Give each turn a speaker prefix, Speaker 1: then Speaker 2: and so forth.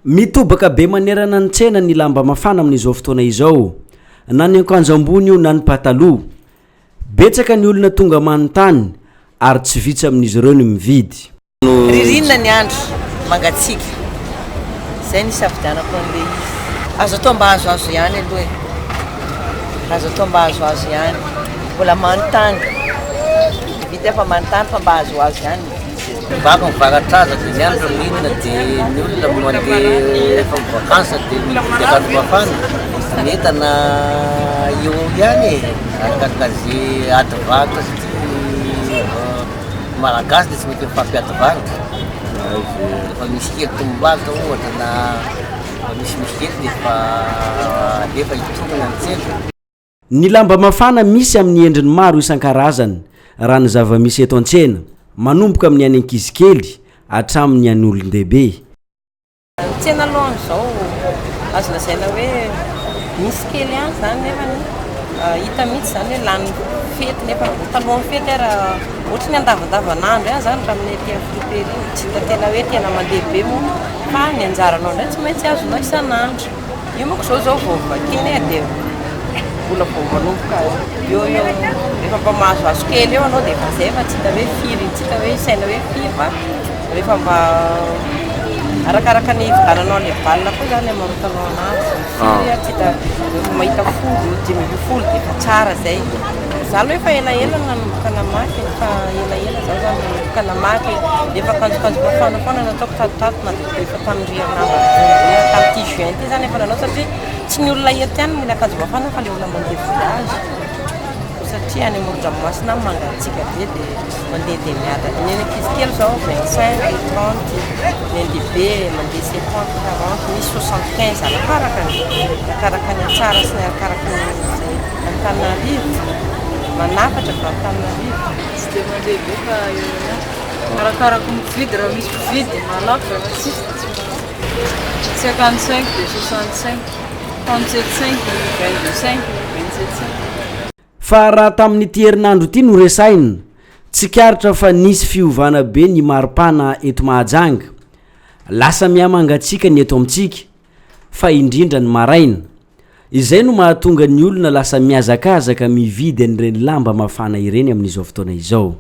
Speaker 1: mitobaka be manerana ny tsena ny lamba mafana amin'izao fotoana izao na ny akanjo ambony io na ny pataloha betsaka ny olona tonga manontany ary tsy vitsy amin'izy ireo ny mividy
Speaker 2: ririnina ny andro mangatsika zay ny safidianako an'le izy azo atao mba azoazo ihany aloha azo atao mba azoazo ihany mbola manontany vidy fa manontany fa mba azoazo ihany
Speaker 3: bako mivakatraza dia ny andro ririnina dia ny olona mandeha efa mivakansa dia mividy akanjo mafana metana eo ihany arakakaze ady varotra satria malagasy dia tsy mety mifampiady varotra efa misy kely tombovalika ohatra na misy kely dia efa hitonana ny tsena.
Speaker 1: Ny lamba mafana misy amin'ny endriny maro isan-karazany raha ny zava-misy eto an-tsena manomboka amin'ny any ankizy kely hatramin'ny any olon-dehibe.
Speaker 2: Tsena aloha izao azo lazaina hoe misy kely ihany zany nefa hita mihitsy zany hoe lany fety nefa talohan'ny fety ara ohatra ny andavandavanandro ihany zany raha amin'ny aty friperie tsy hita tena hoe tena mandeha be moa fa ny anjaranao indray tsy maintsy azonao isan'andro io manko zao vao vakeny dia mbola vao manomboka eo rehefa mba mahazoazo kely eo anao dia efa zay fa tsy hita hoe firy tsy hita hoe isaina hoe firy fa rehefa mba arakaraka ny vidananao ny valina koa zany amarotanao anazy firy tsy hita rehefa mahita folo 10,000 dia efa tsara zay za aloha efa elaela nanomboka namaky fa elaela zao zany nanomboka namaky efa kanjokanjo mafana foana nataoko tatotato na dia efa tamin'ny herinandro tamin'ity juin ty zany efa nanao satria tsy ny olona eto ihany mila akanjo mafana fa le olona mandeha village satria any amoron-dranomasina mangatsika be dia mandeha dia miada ny ankizy kely zao 25 30 ny andehibe mandeha 50 40 misy 75 arakaraka ny atsara sy ny arakaraka ny Antananarivo manafatra fa Antananarivo
Speaker 4: tsy dia mandeha be fa arakaraka mividy raha misy mpividy malafo raha tsisy 55 dia 65 37,5 22,5 27,5
Speaker 1: fa raha tamin'ity herinandro ity no resaina tsy karitra fa nisy fiovana be ny maripana eto Mahajanga lasa miamangatsika ny eto amintsika fa indrindra ny maraina izay no mahatonga ny olona lasa miazakazaka mividy an'ireny lamba mafana ireny amin'izao fotoana izao.